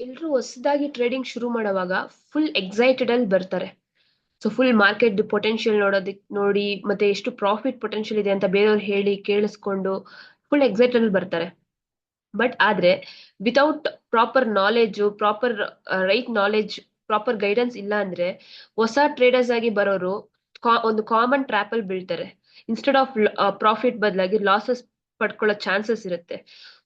ಎಲ್ರು ಹೊಸದಾಗಿ ಟ್ರೇಡಿಂಗ್ ಶುರು ಮಾಡುವಾಗ ಫುಲ್ ಎಕ್ಸೈಟೆಡ್ ಅಲ್ಲಿ ಬರ್ತಾರೆ. ಸೊ ಫುಲ್ ಮಾರ್ಕೆಟ್ ಪೊಟೆನ್ಶಿಯಲ್ ನೋಡಿ ಮತ್ತೆ ಎಷ್ಟು ಪ್ರಾಫಿಟ್ ಪೊಟೆನ್ಶಿಯಲ್ ಇದೆ ಅಂತ ಬೇರೆಯವ್ರು ಹೇಳಿ ಕೇಳಿಸ್ಕೊಂಡು ಫುಲ್ ಎಕ್ಸೈಟೆಡ್ ಅಲ್ಲಿ ಬರ್ತಾರೆ. ಬಟ್ ಆದ್ರೆ without proper knowledge, proper right knowledge, proper guidance ಇಲ್ಲ ಅಂದ್ರೆ ಹೊಸ ಟ್ರೇಡರ್ಸ್ ಆಗಿ ಬರೋರು ಒಂದು ಕಾಮನ್ ಟ್ರ್ಯಾಪ್ ಅಲ್ಲಿ ಬೀಳ್ತಾರೆ. ಇನ್ಸ್ಟೆಡ್ ಆಫ್ ಪ್ರಾಫಿಟ್ ಬದಲಾಗಿ ಲಾಸಸ್ ಪಡ್ಕೊಳ್ಳೋ ಚಾನ್ಸಸ್ ಇರುತ್ತೆ.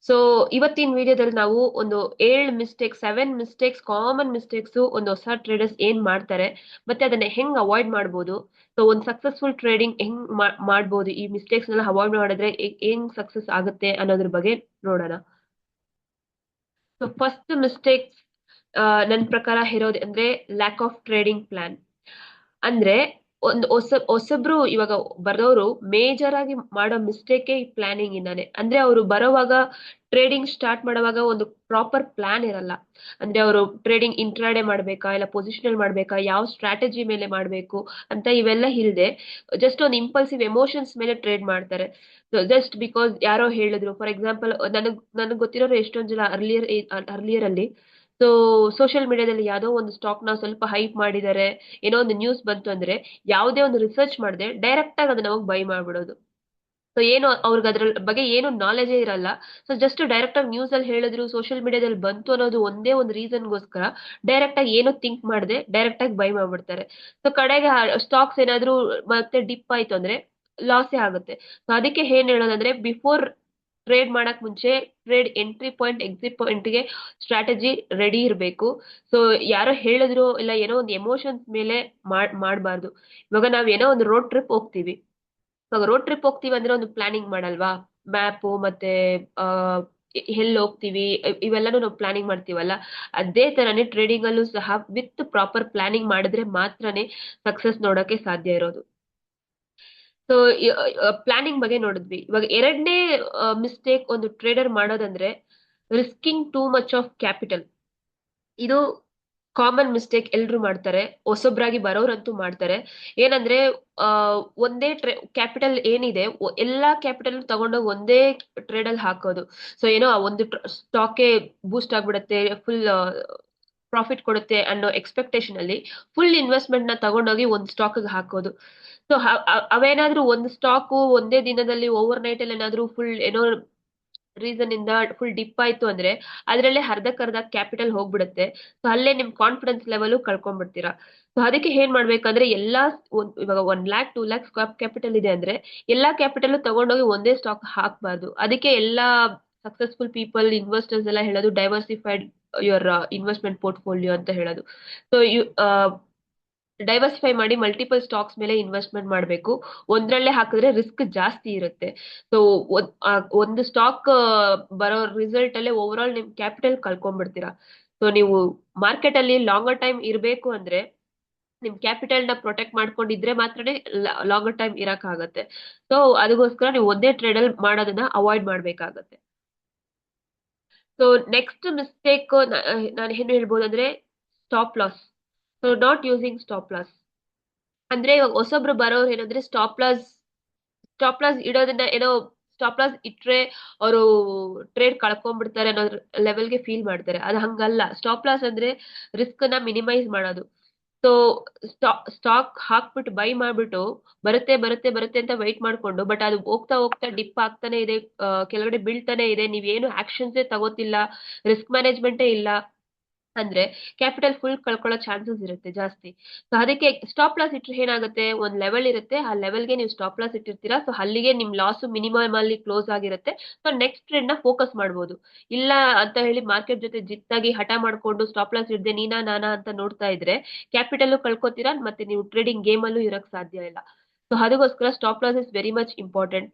ಸೊ ಇವತ್ತಿನ ವಿಡಿಯೋದಲ್ಲಿ ನಾವು ಒಂದು 7 ಮಿಸ್ಟೇಕ್ಸ್, ಕಾಮನ್ ಮಿಸ್ಟೇಕ್ಸ್ ಒಂದು ಹೊಸ ಟ್ರೇಡರ್ಸ್ ಏನ್ ಮಾಡ್ತಾರೆ ಮತ್ತೆ ಅದನ್ನ ಹೆಂಗ್ ಅವಾಯ್ಡ್ ಮಾಡ್ಬೋದು. ಸೊ ಒಂದು ಸಕ್ಸಸ್ಫುಲ್ ಟ್ರೇಡಿಂಗ್ ಹೆಂಗ್ ಮಾಡ್ಬೋದು, ಈ ಮಿಸ್ಟೇಕ್ಸ್ ನೆಲ್ಲ ಅವಾಯ್ಡ್ ಮಾಡಿದ್ರೆ ಹೆಂಗ್ ಸಕ್ಸಸ್ ಆಗುತ್ತೆ ಅನ್ನೋದ್ರ ಬಗ್ಗೆ ನೋಡೋಣ. ಸೊ ಫಸ್ಟ್ ಮಿಸ್ಟೇಕ್ ನನ್ನ ಪ್ರಕಾರ ಇರೋದು ಅಂದ್ರೆ ಲ್ಯಾಕ್ ಆಫ್ ಟ್ರೇಡಿಂಗ್ ಪ್ಲಾನ್. ಅಂದ್ರೆ ಒಂದು ಹೊಸಬ್ರು ಇವಾಗ ಬರೋರು ಮೇಜರ್ ಆಗಿ ಮಾಡೋ ಮಿಸ್ಟೇಕೆ ಈ ಪ್ಲಾನಿಂಗ್ ಇಂದಾನೆ. ಅಂದ್ರೆ ಅವರು ಬರೋವಾಗ ಟ್ರೇಡಿಂಗ್ ಸ್ಟಾರ್ಟ್ ಮಾಡುವಾಗ ಒಂದು ಪ್ರಾಪರ್ ಪ್ಲಾನ್ ಇರಲ್ಲ. ಅಂದ್ರೆ ಅವರು ಟ್ರೇಡಿಂಗ್ ಇಂಟ್ರಾಡೇ ಮಾಡ್ಬೇಕಾ ಇಲ್ಲ ಪೊಸಿಷನಲ್ ಮಾಡ್ಬೇಕಾ, ಯಾವ ಸ್ಟ್ರಾಟಜಿ ಮೇಲೆ ಮಾಡ್ಬೇಕು ಅಂತ ಇವೆಲ್ಲ ಇಲ್ದೆ ಜಸ್ಟ್ ಒಂದು ಇಂಪಲ್ಸಿವ್ ಎಮೋಷನ್ಸ್ ಮೇಲೆ ಟ್ರೇಡ್ ಮಾಡ್ತಾರೆ. ಜಸ್ಟ್ ಬಿಕಾಸ್ ಯಾರೋ ಹೇಳಿದ್ರು. ಫಾರ್ ಎಕ್ಸಾಂಪಲ್ ನನಗ್ ಗೊತ್ತಿರೋರು ಎಷ್ಟೊಂದ್ ಜನ ಅರ್ಲಿಯರ್ ಅಲ್ಲಿ ಸೊ ಸೋಷಿಯಲ್ ಮೀಡಿಯಾದಲ್ಲಿ ಯಾವ್ದೋ ಒಂದು ಸ್ಟಾಕ್ ನ ಸ್ವಲ್ಪ ಹೈಪ್ ಮಾಡಿದ್ದಾರೆ, ಏನೋ ಒಂದು ನ್ಯೂಸ್ ಬಂತು ಅಂದ್ರೆ ಯಾವುದೇ ಒಂದು ರಿಸರ್ಚ್ ಮಾಡದೆ ಡೈರೆಕ್ಟ್ ಆಗಿ ಅದನ್ನ ಹೋಗಿ ಬೈ ಮಾಡ್ಬಿಡೋದು. ಸೊ ಏನು ಅವ್ರಿಗೆ ಅದ್ರ ಬಗ್ಗೆ ಏನು ನಾಲೆಜೇ ಇರಲ್ಲ. ಸೊ ಜಸ್ಟ್ ಡೈರೆಕ್ಟ್ ಆಗಿ ನ್ಯೂಸ್ ಅಲ್ಲಿ ಹೇಳಿದ್ರು, ಸೋಷಿಯಲ್ ಮೀಡಿಯಾದಲ್ಲಿ ಬಂತು ಅನ್ನೋದು ಒಂದೇ ಒಂದು ರೀಸನ್ಗೋಸ್ಕರ ಡೈರೆಕ್ಟ್ ಆಗಿ ಏನು ಥಿಂಕ್ ಮಾಡದೆ ಡೈರೆಕ್ಟ್ ಆಗಿ ಬೈ ಮಾಡ್ಬಿಡ್ತಾರೆ. ಸೊ ಕಡೆಗೆ ಸ್ಟಾಕ್ಸ್ ಏನಾದ್ರು ಮತ್ತೆ ಡಿಪ್ ಆಯ್ತು ಅಂದ್ರೆ ಲಾಸೇ ಆಗುತ್ತೆ. ಸೊ ಅದಕ್ಕೆ ಏನ್ ಹೇಳೋದಂದ್ರೆ ಬಿಫೋರ್ ಟ್ರೇಡ್ ಮಾಡಕ್ ಮುಂಚೆ trade entry point exit point ಗೆ ಸ್ಟ್ರಾಟಜಿ ರೆಡಿ ಇರಬೇಕು. ಸೊ ಯಾರೋ ಹೇಳಿದ್ರು ಇಲ್ಲ ಏನೋ ಒಂದು ಎಮೋಷನ್ಸ್ ಮೇಲೆ ಮಾಡಬಾರ್ದು. ಇವಾಗ ನಾವ್ ಏನೋ ಒಂದು ರೋಡ್ ಟ್ರಿಪ್ ಹೋಗ್ತೀವಿ. ಇವಾಗ ರೋಡ್ ಟ್ರಿಪ್ ಹೋಗ್ತೀವಿ ಅಂದ್ರೆ ಒಂದು ಪ್ಲಾನಿಂಗ್ ಮಾಡಲ್ವಾ, ಮ್ಯಾಪು ಮತ್ತೆ ಆ ಎಲ್ಲಿ ಹೋಗ್ತೀವಿ ಇವೆಲ್ಲಾನು ನಾವು ಪ್ಲಾನಿಂಗ್ ಮಾಡ್ತೀವಲ್ಲ. ಅದೇ ತರಾನೇ ಟ್ರೇಡಿಂಗ್ ಅಲ್ಲೂ ಸಹ ವಿತ್ ಪ್ರಾಪರ್ ಪ್ಲಾನಿಂಗ್ ಮಾಡಿದ್ರೆ ಮಾತ್ರನೇ ಸಕ್ಸಸ್ ನೋಡಕ್ಕೆ ಸಾಧ್ಯ ಇರೋದು. ಸೊ ಪ್ಲಾನಿಂಗ್ ಬಗ್ಗೆ ನೋಡಿದ್ವಿ. ಇವಾಗ ಎರಡನೇ ಮಿಸ್ಟೇಕ್ ಒಂದು ಟ್ರೇಡರ್ ಮಾಡೋದಂದ್ರೆ risking too much of capital. ಇದು ಕಾಮನ್ ಮಿಸ್ಟೇಕ್ ಎಲ್ರು ಮಾಡ್ತಾರೆ, ಹೊಸೊಬ್ರಾಗಿ ಬರೋರಂತೂ ಮಾಡ್ತಾರೆ. ಏನಂದ್ರೆ ಆ ಒಂದೇ ಕ್ಯಾಪಿಟಲ್ ಏನಿದೆ ಎಲ್ಲಾ ಕ್ಯಾಪಿಟಲ್ ತಗೊಂಡೋಗಿ ಒಂದೇ ಟ್ರೇಡ್ ಅಲ್ಲಿ ಹಾಕೋದು. ಸೊ ಏನೋ ಆ ಒಂದು ಸ್ಟಾಕ್ ಬೂಸ್ಟ್ ಆಗ್ಬಿಡತ್ತೆ, ಫುಲ್ ಪ್ರಾಫಿಟ್ ಕೊಡುತ್ತೆ ಅನ್ನೋ ಎಕ್ಸ್ಪೆಕ್ಟೇಷನ್ ಅಲ್ಲಿ ಫುಲ್ ಇನ್ವೆಸ್ಟ್ಮೆಂಟ್ ನ ತಗೊಂಡೋಗಿ ಒಂದು ಸ್ಟಾಕ್ ಹಾಕೋದು. ಸೊ ಅವೇನಾದ್ರೂ ಒಂದು ಸ್ಟಾಕ್ ಒಂದೇ ದಿನದಲ್ಲಿ ಓವರ್ ನೈಟ್ ಅಲ್ಲಿ ಏನಾದ್ರೂ ಫುಲ್ ಏನೋ ರೀಸನ್ ಇಂದ ಫುಲ್ ಡಿಪ್ ಆಯ್ತು ಅಂದ್ರೆ ಅದ್ರಲ್ಲೇ ಅರ್ಧಕ್ಕರ್ಧ ಕ್ಯಾಪಿಟಲ್ ಹೋಗ್ಬಿಡುತ್ತೆ. ಸೊ ಅಲ್ಲೇ ನಿಮ್ ಕಾನ್ಫಿಡೆನ್ಸ್ ಲೆವೆಲ್ ಕಳ್ಕೊಂಡ್ಬಿಡ್ತೀರಾ. ಸೊ ಅದಕ್ಕೆ ಏನ್ ಮಾಡ್ಬೇಕಂದ್ರೆ ಎಲ್ಲಾ ಇವಾಗ 1 lakh 2 lakhs ಕ್ಯಾಪಿಟಲ್ ಇದೆ ಅಂದ್ರೆ ಎಲ್ಲಾ ಕ್ಯಾಪಿಟಲ್ ತಗೊಂಡೋಗಿ ಒಂದೇ ಸ್ಟಾಕ್ ಹಾಕ್ಬಾರ್ದು. ಅದಕ್ಕೆ ಎಲ್ಲಾ ಸಕ್ಸಸ್ಫುಲ್ ಪೀಪಲ್ ಇನ್ವೆಸ್ಟರ್ಸ್ ಎಲ್ಲ ಹೇಳೋದು ಡೈವರ್ಸಿಫೈಡ್ ಯುವರ್ ಇನ್ವೆಸ್ಟ್ಮೆಂಟ್ ಪೋರ್ಟ್ಫೋಲಿಯೋ ಅಂತ ಹೇಳೋದು. ಸೊ ಡೈವರ್ಸಿಫೈ ಮಾಡಿ ಮಲ್ಟಿಪಲ್ ಸ್ಟಾಕ್ಸ್ ಮೇಲೆ ಇನ್ವೆಸ್ಟ್ಮೆಂಟ್ ಮಾಡಬೇಕು. ಒಂದ್ರಲ್ಲೇ ಹಾಕಿದ್ರೆ ರಿಸ್ಕ್ ಜಾಸ್ತಿ ಇರುತ್ತೆ. ಸೊ ಒಂದು ಸ್ಟಾಕ್ ಬರೋ ರಿಸಲ್ಟ್ ಅಲ್ಲೇ ಓವರ್ ಆಲ್ ನಿಮ್ ಕ್ಯಾಪಿಟಲ್ ಕಳ್ಕೊಂಡ್ಬಿಡ್ತೀರಾ. ಸೊ ನೀವು ಮಾರ್ಕೆಟ್ ಅಲ್ಲಿ ಲಾಂಗರ್ ಟೈಮ್ ಇರ್ಬೇಕು ಅಂದ್ರೆ ನಿಮ್ ಕ್ಯಾಪಿಟಲ್ ನ ಪ್ರೊಟೆಕ್ಟ್ ಮಾಡ್ಕೊಂಡಿದ್ರೆ ಮಾತ್ರನೇ ಲಾಂಗರ್ ಟೈಮ್ ಇರಕ್ ಆಗತ್ತೆ. ಸೊ ಅದಕ್ಕೋಸ್ಕರ ನೀವು ಒಂದೇ ಟ್ರೇಡ್ ಅಲ್ಲಿ ಮಾಡೋದನ್ನ ಅವಾಯ್ಡ್ ಮಾಡ್ಬೇಕಾಗತ್ತೆ. ಸೊ ನೆಕ್ಸ್ಟ್ ಮಿಸ್ಟೇಕ್ ನಾನು ಏನು ಹೇಳ್ಬೋದು ಅಂದ್ರೆ stop loss. So not using stop loss. ಅಂದ್ರೆ ಇವಾಗ ಹೊಸೊಬ್ರು ಬರೋರು ಏನಂದ್ರೆ ಸ್ಟಾಪ್ ಲಾಸ್ ಇಡೋದನ್ನ ಏನೋ ಸ್ಟಾಪ್ ಲಾಸ್ ಇಟ್ರೆ ಅವರು ಟ್ರೇಡ್ ಕಳ್ಕೊಂಡ್ಬಿಡ್ತಾರೆ ಅನ್ನೋ ಲೆವೆಲ್ಗೆ ಫೀಲ್ ಮಾಡ್ತಾರೆ. ಅದು ಹಂಗಲ್ಲ. ಸ್ಟಾಪ್ ಲಾಸ್ ಅಂದ್ರೆ ರಿಸ್ಕ್ ನ ಮಿನಿಮೈಸ್ ಮಾಡೋದು. ಸೊ ಸ್ಟಾಕ್ ಹಾಕ್ಬಿಟ್ಟು ಬೈ ಮಾಡ್ಬಿಟ್ಟು ಬರುತ್ತೆ ಬರುತ್ತೆ ಬರುತ್ತೆ ಅಂತ ವೈಟ್ ಮಾಡ್ಕೊಂಡು ಬಟ್ ಅದು ಹೋಗ್ತಾ ಹೋಗ್ತಾ ಡಿಪ್ ಆಗ್ತಾನೆ ಇದೆ, ಕೆಳಗಡೆ ಬೀಳ್ತಾನೆ ಇದೆ, ನೀವೇನು ಆಕ್ಷನ್ಸೇ ತಗೋತಿಲ್ಲ, ರಿಸ್ಕ್ ಮ್ಯಾನೇಜ್ಮೆಂಟೇ ಇಲ್ಲ ಅಂದ್ರೆ ಕ್ಯಾಪಿಟಲ್ ಫುಲ್ ಕಳ್ಕೊಳ್ಳೋ ಚಾನ್ಸಸ್ ಇರುತ್ತೆ ಜಾಸ್ತಿ. ಸೊ ಅದಕ್ಕೆ ಸ್ಟಾಪ್ ಲಾಸ್ ಇಟ್ರೆ ಏನಾಗುತ್ತೆ, ಒಂದ್ ಲೆವೆಲ್ ಇರುತ್ತೆ, ಆ ಲೆವೆಲ್ಗೆ ನೀವು ಸ್ಟಾಪ್ ಲಾಸ್ ಇಟ್ಟಿರ್ತೀರಾ. ಸೊ ಅಲ್ಲಿಗೆ ನಿಮ್ ಲಾಸ್ ಮಿನಿಮಮ್ ಅಲ್ಲಿ ಕ್ಲೋಸ್ ಆಗಿರುತ್ತೆ. ಸೊ ನೆಕ್ಸ್ಟ್ ಟ್ರೇಡ್ ನ ಫೋಕಸ್ ಮಾಡ್ಬೋದು. ಇಲ್ಲ ಅಂತ ಹೇಳಿ ಮಾರ್ಕೆಟ್ ಜೊತೆ ಜಿತ್ತಾಗಿ ಹಠ ಮಾಡ್ಕೊಂಡು ಸ್ಟಾಪ್ ಲಾಸ್ ಇಡ್ದೆ ನೀನಾ ನಾನಾ ಅಂತ ನೋಡ್ತಾ ಇದ್ರೆ ಕ್ಯಾಪಿಟಲ್ ಕಳ್ಕೊತೀರಾ, ಮತ್ತೆ ನೀವು ಟ್ರೇಡಿಂಗ್ ಗೇಮ್ ಅಲ್ಲೂ ಇರಕ್ ಸಾಧ್ಯ ಇಲ್ಲ. ಸೊ ಅದಕ್ಕೋಸ್ಕರ stop loss is very much important.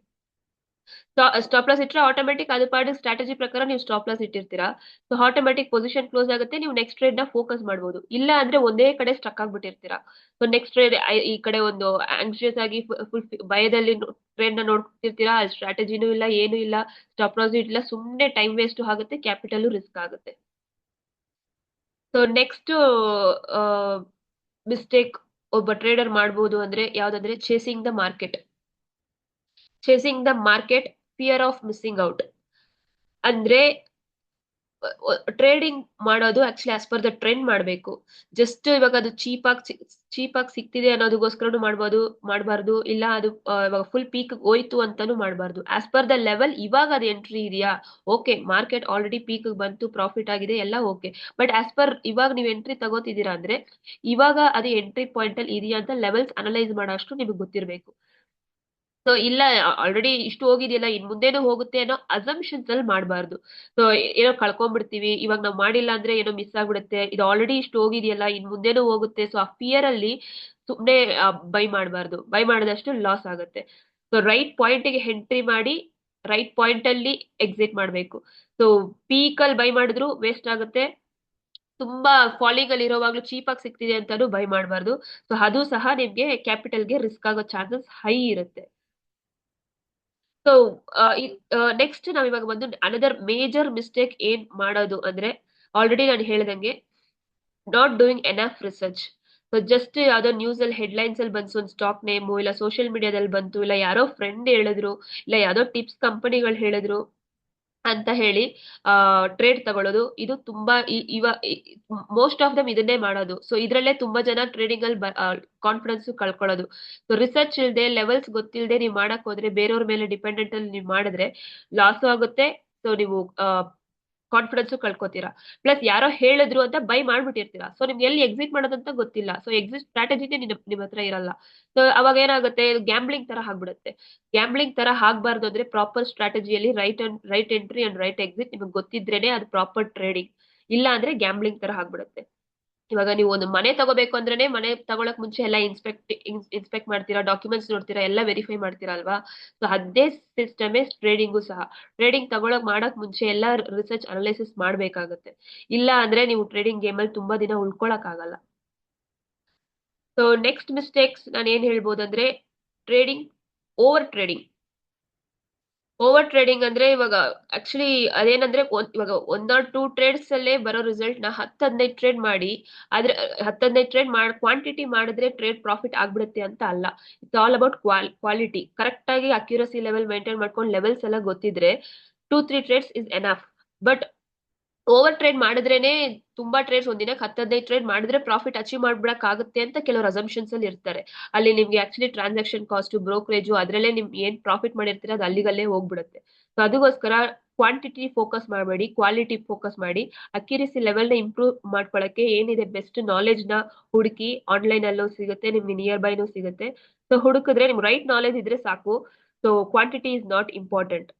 Stop loss ಇಟ್ರೆ ಆಟೋಮೆಟಿಕ್ ಅದು ಪಾಡಿಗೆ ಸ್ಟ್ರಾಟಜಿ ಪ್ರಕಾರ ನೀವು ಸ್ಟಾಪ್ ಲಾಸ್ ಇಟ್ಟಿರ್ತೀರಾ. ಸೊ ಆಟೋಮೆಟಿಕ್ ಪೊಸಿಷನ್ ಕ್ಲೋಸ್ ಆಗುತ್ತೆ, ನೀವು ನೆಕ್ಸ್ಟ್ ಟ್ರೇಡ್ ನ ಫೋಕಸ್ ಮಾಡಬಹುದು. ಇಲ್ಲ ಅಂದ್ರೆ ಒಂದೇ ಕಡೆ ಸ್ಟಕ್ ಆಗ್ಬಿಟ್ಟಿರ್ತೀರಾ. ಸೊ ನೆಕ್ಸ್ಟ್ ಟ್ರೇಡ್ ಈ ಕಡೆ ಒಂದು ಆಂಕ್ಷಿಯಸ್ ಆಗಿ ಫುಲ್ ಭಯದಲ್ಲಿ ಟ್ರೇಡ್ ನ ನೋಡ್ತಿರ್ತೀರಾ, ಅಲ್ಲಿ ಸ್ಟ್ರಾಟಜಿನೂ ಇಲ್ಲ, ಏನು ಇಲ್ಲ, ಸ್ಟಾಪ್ ಲಾಸ್ ಇಲ್ಲ, ಸುಮ್ನೆ ಟೈಮ್ ವೇಸ್ಟ್ ಆಗುತ್ತೆ, ಕ್ಯಾಪಿಟಲ್ ರಿಸ್ಕ್ ಆಗುತ್ತೆ. ಸೊ ನೆಕ್ಸ್ಟ್ ಮಿಸ್ಟೇಕ್ ಒಬ್ಬ ಟ್ರೇಡರ್ ಮಾಡಬಹುದು ಅಂದ್ರೆ ಯಾವ್ದಂದ್ರೆ chasing the market. Chasing the market, fear of missing out. ಅಂದ್ರೆ ಟ್ರೇಡಿಂಗ್ ಮಾಡೋದು actually as per the trend ಮಾಡ್ಬೇಕು. ಜಸ್ಟ್ ಇವಾಗ ಅದು ಚೀಪ್ ಆಗಿ ಸಿಗ್ತಿದೆ ಅನ್ನೋದಕ್ಕೋಸ್ಕರನು ಮಾಡಬಾರ್ದು. ಇಲ್ಲ ಅದು ಇವಾಗ ಫುಲ್ ಪೀಕ್ ಹೋಯ್ತು ಅಂತಾನು ಮಾಡಬಾರ್ದು. ಆಸ್ ಪರ್ ದ ಲೆವೆಲ್ ಇವಾಗ ಅದು ಎಂಟ್ರಿ ಇದೆಯಾ, ಓಕೆ ಮಾರ್ಕೆಟ್ ಆಲ್ರೆಡಿ ಪೀಕ್ ಬಂತು, ಪ್ರಾಫಿಟ್ ಆಗಿದೆ, ಎಲ್ಲ ಓಕೆ. ಬಟ್ ಆಸ್ ಪರ್ ಇವಾಗ ನೀವು ಎಂಟ್ರಿ ತಗೋತಿದ್ದೀರಾ ಅಂದ್ರೆ ಇವಾಗ ಅದು ಎಂಟ್ರಿ ಪಾಯಿಂಟ್ ಅಲ್ಲಿ ಇದೆಯಾ ಅಂತ ಲೆವೆಲ್ಸ್ ಅನಲೈಸ್ ಮಾಡೋ ಅಷ್ಟು ನಿಮಗೆ ಗೊತ್ತಿರಬೇಕು. ಸೊ ಇಲ್ಲ ಆಲ್ರೆಡಿ ಇಷ್ಟು ಹೋಗಿದೆಯಲ್ಲ ಇನ್ ಮುಂದೇನು ಹೋಗುತ್ತೆ ಅನ್ನೋ ಅಸಂಪ್ಷನ್ಸ್ ಅಲ್ಲಿ ಮಾಡಬಾರ್ದು. ಸೊ ಏನೋ ಕಳ್ಕೊಂಡ್ಬಿಡ್ತೀವಿ, ಇವಾಗ ನಾವು ಮಾಡಿಲ್ಲ ಅಂದ್ರೆ ಏನೋ ಮಿಸ್ ಆಗ್ಬಿಡುತ್ತೆ, ಇದು ಆಲ್ರೆಡಿ ಇಷ್ಟು ಹೋಗಿದೆಯಲ್ಲ ಇನ್ ಮುಂದೇನು ಹೋಗುತ್ತೆ, ಸೊ ಆ ಫಿಯರ್ ಅಲ್ಲಿ ಸುಮ್ನೆ ಬೈ ಮಾಡಬಾರ್ದು. ಬೈ ಮಾಡಿದಷ್ಟು ಲಾಸ್ ಆಗುತ್ತೆ. ಸೊ ರೈಟ್ ಪಾಯಿಂಟ್ ಗೆ ಎಂಟ್ರಿ ಮಾಡಿ ರೈಟ್ ಪಾಯಿಂಟ್ ಅಲ್ಲಿ ಎಕ್ಸಿಟ್ ಮಾಡ್ಬೇಕು. ಸೊ ಪೀಕ್ ಅಲ್ಲಿ ಬೈ ಮಾಡಿದ್ರು ವೇಸ್ಟ್ ಆಗುತ್ತೆ. ತುಂಬಾ ಫಾಲಿಂಗ್ ಅಲ್ಲಿ ಇರೋವಾಗ್ಲೂ ಚೀಪ್ ಆಗಿ ಸಿಗ್ತಿದೆ ಅಂತಾನು ಬೈ ಮಾಡಬಾರ್ದು. ಸೊ ಅದು ಸಹ ನಿಮ್ಗೆ ಕ್ಯಾಪಿಟಲ್ಗೆ ರಿಸ್ಕ್ ಆಗೋ ಚಾನ್ಸಸ್ ಹೈ ಇರುತ್ತೆ. ಸೊ ನೆಕ್ಸ್ಟ್ ನಾವ್ ಇವಾಗ ಬಂದು ಅನದರ್ ಮೇಜರ್ ಮಿಸ್ಟೇಕ್ ಏನ್ ಮಾಡೋದು ಅಂದ್ರೆ, ಆಲ್ರೆಡಿ ನಾನು ಹೇಳ್ದಂಗೆ not doing enough research. So just ಯಾವ್ದೋ ನ್ಯೂಸ್ ಅಲ್ಲಿ ಹೆಡ್ಲೈನ್ಸ್ ಅಲ್ಲಿ ಬಂತು ಒಂದು ಸ್ಟಾಕ್ ನೇಮು, ಇಲ್ಲ ಸೋಷಿಯಲ್ ಮೀಡಿಯಾದಲ್ಲಿ ಬಂತು, ಇಲ್ಲ ಯಾರೋ ಫ್ರೆಂಡ್ ಹೇಳಿದ್ರು, ಇಲ್ಲ ಯಾವ್ದೋ ಟಿಪ್ಸ್ ಕಂಪನಿಗಳು ಹೇಳಿದ್ರು ಅಂತ ಹೇಳಿ ಟ್ರೇಡ್ ತಗೊಳ್ಳೋದು. ಇದು ತುಂಬಾ ಮೋಸ್ಟ್ ಆಫ್ ದಮ್ ಇದನ್ನೇ ಮಾಡೋದು. ಸೊ ಇದ್ರಲ್ಲೇ ತುಂಬಾ ಜನ ಟ್ರೇಡಿಂಗ್ ಅಲ್ಲಿ ಕಾನ್ಫಿಡೆನ್ಸ್ ಕಳ್ಕೊಳ್ಳೋದು. ಸೊ ರಿಸರ್ಚ್ ಇಲ್ದೆ, ಲೆವೆಲ್ಸ್ ಗೊತ್ತಿಲ್ಲದೆ ನೀವು ಮಾಡಕ್ ಹೋದ್ರೆ, ಬೇರೆಯವ್ರ ಮೇಲೆ ಡಿಪೆಂಡೆಂಟ್ ಅಲ್ಲಿ ನೀವು ಮಾಡಿದ್ರೆ ಲಾಸು ಆಗುತ್ತೆ. ಸೊ ನೀವು ಕಾನ್ಫಿಡೆನ್ಸ್ ಕಳ್ಕೊತೀರಾ. ಪ್ಲಸ್ ಯಾರೋ ಹೇಳಿದ್ರು ಅಂತ ಬೈ ಮಾಡ್ಬಿಟ್ಟಿರ್ತೀರಾ. ಸೊ ನಿಮ್ಗೆ ಎಲ್ಲಿ ಎಕ್ಸಿಟ್ ಮಾಡೋದಂತ ಗೊತ್ತಿಲ್ಲ. ಸೊ ಎಕ್ಸಿಟ್ ಸ್ಟ್ರಾಟಜಿನೇ ನಿಮ್ ಹತ್ರ ಇರಲ್ಲ. ಸೊ ಅವಾಗ ಏನಾಗುತ್ತೆ, ಗ್ಯಾಂಬ್ಲಿಂಗ್ ತರ ಆಗ್ಬಿಡುತ್ತೆ. ಗ್ಯಾಂಬ್ಲಿಂಗ್ ತರ ಆಗ್ಬಾರ್ದು ಅಂದ್ರೆ ಪ್ರಾಪರ್ ಸ್ಟ್ರಾಟಜಿಯಲ್ಲಿ right entry and right exit ನಿಮಗೆ ಗೊತ್ತಿದ್ರೇನೆ ಅದು ಪ್ರಾಪರ್ ಟ್ರೇಡಿಂಗ್. ಇಲ್ಲ ಅಂದ್ರೆ ಗ್ಯಾಂಬ್ಲಿಂಗ್ ತರ ಆಗ್ಬಿಡುತ್ತೆ. ಇವಾಗ ನೀವು ಒಂದು ಮನೆ ತಗೋಬೇಕು ಅಂದ್ರೇನೆ, ಮನೆ ತಗೊಳಕ್ ಮುಂಚೆ ಎಲ್ಲ ಇನ್ಸ್ಪೆಕ್ಟ್ ಮಾಡ್ತೀರಾ, ಡಾಕ್ಯುಮೆಂಟ್ಸ್ ನೋಡ್ತೀರಾ, ಎಲ್ಲ ವೆರಿಫೈ ಮಾಡ್ತೀರಾ ಅಲ್ವಾ. ಸೊ ಅದೇ ಸಿಸ್ಟಮೇ ಟ್ರೇಡಿಂಗು ಸಹ. ಟ್ರೇಡಿಂಗ್ ಮಾಡಕ್ ಮುಂಚೆ ಎಲ್ಲ ರಿಸರ್ಚ್ ಅನಲೈಸಿಸ್ ಮಾಡ್ಬೇಕಾಗತ್ತೆ. ಇಲ್ಲ ಅಂದ್ರೆ ನೀವು ಟ್ರೇಡಿಂಗ್ ಗೇಮ್ ಅಲ್ಲಿ ತುಂಬಾ ದಿನ ಉಳ್ಕೊಳಕ್ ಆಗಲ್ಲ. ಸೊ ನೆಕ್ಸ್ಟ್ ಮಿಸ್ಟೇಕ್ಸ್ ನಾನು ಏನ್ ಹೇಳ್ಬೋದಂದ್ರೆ, trading over trading. Over trading ಅಂದ್ರೆ ಇವಾಗ ಆಕ್ಚುಲಿ ಅದೇನಂದ್ರೆ ಇವಾಗ 1 or 2 ಟ್ರೇಡ್ಸ್ ಅಲ್ಲೇ ಬರೋ ರಿಸಲ್ಟ್ ನ 10-15 ಟ್ರೇಡ್ ಮಾಡಿ, ಆದ್ರೆ 10-15 ಟ್ರೇಡ್ ಕ್ವಾಂಟಿಟಿ ಮಾಡಿದ್ರೆ ಟ್ರೇಡ್ ಪ್ರಾಫಿಟ್ ಆಗ್ಬಿಡುತ್ತೆ ಅಂತ ಅಲ್ಲ. It's all about quality. Correct ಆಗಿ ಅಕ್ಯುರಸಿ ಲೆವೆಲ್ ಮೇಂಟೈನ್ ಮಾಡ್ಕೊಂಡು ಲೆವೆಲ್ಸ್ ಎಲ್ಲ ಗೊತ್ತಿದ್ರೆ 2-3 trades is enough. But over trade ಮಾಡಿದ್ರೇನೆ ತುಂಬಾ ಟ್ರೇಡ್ಸ್ ಒಂದಿನಕ್ಕೆ 10-15 ಟ್ರೇಡ್ ಮಾಡಿದ್ರೆ ಪ್ರಾಫಿಟ್ ಅಚೀವ್ ಮಾಡ್ಬಿಡಕ್ ಆಗುತ್ತೆ ಅಂತ ಕೆಲವರು ಅಸಂಪ್ಷನ್ಸ್ ಅಲ್ಲಿ ಇರ್ತಾರೆ. ಅಲ್ಲಿ ನಿಮ್ಗೆ ಆಕ್ಚುಲಿ ಟ್ರಾನ್ಸಾಕ್ಷನ್ ಕಾಸ್ಟ್, ಬ್ರೋಕರೇಜು ಅದ್ರಲ್ಲೇ ನಿಮ್ ಏನ್ ಪ್ರಾಫಿಟ್ ಮಾಡಿರ್ತೀರ ಅದು ಅಲ್ಲಿಗಲ್ಲೇ ಹೋಗ್ಬಿಡುತ್ತೆ. ಸೊ ಅದಕ್ಕೋಸ್ಕರ ಕ್ವಾಂಟಿಟಿ ಫೋಕಸ್ ಮಾಡಬೇಡಿ, ಕ್ವಾಲಿಟಿ ಫೋಕಸ್ ಮಾಡಿ. ಅಕ್ಯುರಸಿ ಲೆವೆಲ್ ನ ಇಂಪ್ರೂವ್ ಮಾಡ್ಕೊಳಕ್ಕೆ ಏನಿದೆ ಬೆಸ್ಟ್ ನಾಲೆಜ್ ನ ಹುಡುಕಿ. ಆನ್ಲೈನ್ ಅಲ್ಲೂ ಸಿಗುತ್ತೆ, ನಿಮ್ಗೆ ನಿಯರ್ ಬೈನೂ ಸಿಗುತ್ತೆ. ಸೊ ಹುಡುಕಿದ್ರೆ ನಿಮ್ಗೆ ರೈಟ್ ನಾಲೆಜ್ ಇದ್ರೆ ಸಾಕು. So quantity is not important.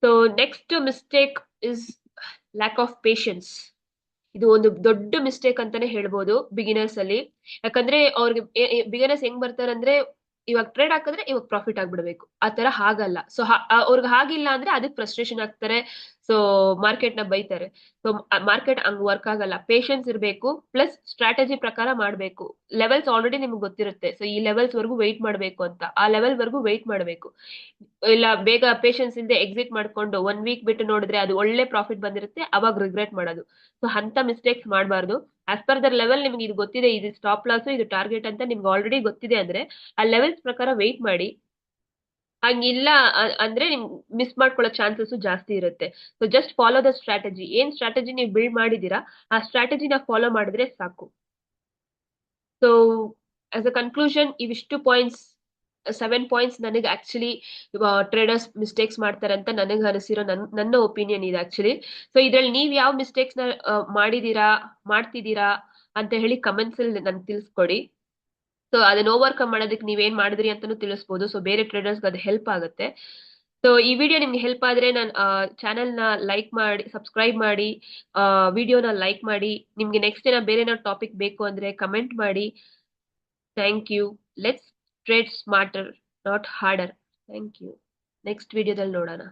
So next mistake is lack of patience. ಇದು ಒಂದು ದೊಡ್ಡ ಮಿಸ್ಟೇಕ್ ಅಂತಾನೆ ಹೇಳ್ಬೋದು ಬಿಗಿನರ್ಸ್ ಅಲ್ಲಿ. ಯಾಕಂದ್ರೆ ಅವ್ರಿಗೆ ಬಿಗಿನರ್ಸ್ ಹೆಂಗ್ ಬರ್ತಾರಂದ್ರೆ, ಇವಾಗ ಟ್ರೇಡ್ ಹಾಕಿದ್ರೆ ಇವಾಗ ಪ್ರಾಫಿಟ್ ಆಗ್ಬಿಡ್ಬೇಕು, ಆ ತರ ಹಾಗಲ್ಲ. ಸೊ ಅವ್ರಿಗೆ ಹಾಗಿಲ್ಲ ಅಂದ್ರೆ ಅದಕ್ಕೆ ಫ್ರಸ್ಟ್ರೇಷನ್ ಆಗ್ತಾರೆ. ಸೊ ಮಾರ್ಕೆಟ್ ನ ಬೈತಾರೆ. ಸೊ ಮಾರ್ಕೆಟ್ ಹಂಗ್ ವರ್ಕ್ ಆಗಲ್ಲ. ಪೇಶನ್ಸ್ ಇರಬೇಕು, ಪ್ಲಸ್ ಸ್ಟ್ರಾಟಜಿ ಪ್ರಕಾರ ಮಾಡ್ಬೇಕು. ಲೆವೆಲ್ಸ್ ಆಲ್ರೆಡಿ ನಿಮ್ಗೆ ಗೊತ್ತಿರುತ್ತೆ. ಸೊ ಈ ಲೆವೆಲ್ಸ್ ವರ್ಗು ವೆಯ್ಟ್ ಮಾಡ್ಬೇಕು ಅಂತ, ಆ ಲೆವೆಲ್ ವರ್ಗು ವೆಯ್ಟ್ ಮಾಡ್ಬೇಕು. ಇಲ್ಲ ಬೇಗ ಪೇಶನ್ಸ್ ಇಲ್ಲದೆ ಎಕ್ಸಿಟ್ ಮಾಡ್ಕೊಂಡು 1 ವೀಕ್ ಬಿಟ್ಟು ನೋಡಿದ್ರೆ ಅದು ಒಳ್ಳೆ ಪ್ರಾಫಿಟ್ ಬಂದಿರುತ್ತೆ, ಅವಾಗ ರಿಗ್ರೆಟ್ ಮಾಡೋದು. ಸೊ ಅಂತ ಮಿಸ್ಟೇಕ್ಸ್ ಮಾಡಬಾರ್ದು. ಆಸ್ ಪರ್ ದರ್ ಲೆವೆಲ್ ನಿಮ್ಗೆ ಇದು ಗೊತ್ತಿದೆ, ಇದು ಸ್ಟಾಪ್ ಲಾಸ್, ಇದು ಟಾರ್ಗೆಟ್ ಅಂತ ನಿಮ್ಗೆ ಆಲ್ರೆಡಿ ಗೊತ್ತಿದೆ ಅಂದ್ರೆ ಆ ಲೆವೆಲ್ಸ್ ಪ್ರಕಾರ ವೆಯ್ಟ್ ಮಾಡಿ. ಹಂಗಿಲ್ಲ ಅಂದ್ರೆ ನಿಮ್ ಮಿಸ್ ಮಾಡ್ಕೊಳ್ಳೋ ಚಾನ್ಸಸ್ ಜಾಸ್ತಿ ಇರುತ್ತೆ. So just follow the strategy. ಏನ್ ಸ್ಟ್ರಾಟಜಿ ನೀವು ಬಿಲ್ಡ್ ಮಾಡಿದೀರಾ ಆ ಸ್ಟ್ರಾಟಜಿನ ಫಾಲೋ ಮಾಡಿದ್ರೆ ಸಾಕು. ಸೊ ಆಸ್ ಅ ಕನ್ಕ್ಲೂಷನ್, ಇವಿಷ್ಟು ಪಾಯಿಂಟ್ಸ್ 7 ಪಾಯಿಂಟ್ಸ್ ನನಗೆ ಆಕ್ಚುಲಿ ಟ್ರೇಡರ್ಸ್ ಮಿಸ್ಟೇಕ್ಸ್ ಮಾಡ್ತಾರೆ ಅಂತ ನನಗೆ ಅನಿಸಿರೋ ನನ್ನ ಒಪಿನಿಯನ್ ಇದೆ ಆಕ್ಚುಲಿ. ಸೊ ಇದ್ರಲ್ಲಿ ನೀವ್ ಯಾವ ಮಿಸ್ಟೇಕ್ಸ್ ನ ಮಾಡಿದೀರಾ, ಮಾಡ್ತಿದ್ದೀರಾ ಅಂತ ಹೇಳಿ ಕಮೆಂಟ್ಸ್ ಅಲ್ಲಿ ನನ್ಗೆ ತಿಳಿಸ್ಕೊಡಿ. ಸೊ ಅದನ್ನ ಓವರ್ಕಮ್ ಮಾಡೋದಕ್ಕೆ ನೀವೇನ್ ಮಾಡಿದ್ರಿ ಅಂತಾನು ತಿಳಿಸ್ಬೋದು. ಸೊ ಬೇರೆ ಟ್ರೇಡರ್ಸ್ ಅದು ಹೆಲ್ಪ್ ಆಗುತ್ತೆ. ಸೊ ಈ ವಿಡಿಯೋ ನಿಮ್ಗೆ ಹೆಲ್ಪ್ ಆದ್ರೆ ನನ್ನ ಚಾನೆಲ್ ನ ಲೈಕ್ ಮಾಡಿ, ಸಬ್ಸ್ಕ್ರೈಬ್ ಮಾಡಿ, ವಿಡಿಯೋನ ಲೈಕ್ ಮಾಡಿ. ನಿಮ್ಗೆ ನೆಕ್ಸ್ಟ್ ಏನೋ ಬೇರೆ ಟಾಪಿಕ್ ಬೇಕು ಅಂದ್ರೆ ಕಮೆಂಟ್ ಮಾಡಿ. Thank you. Let's trade smarter, not harder. Thank you. Next ವಿಡಿಯೋದಲ್ಲಿ ನೋಡೋಣ.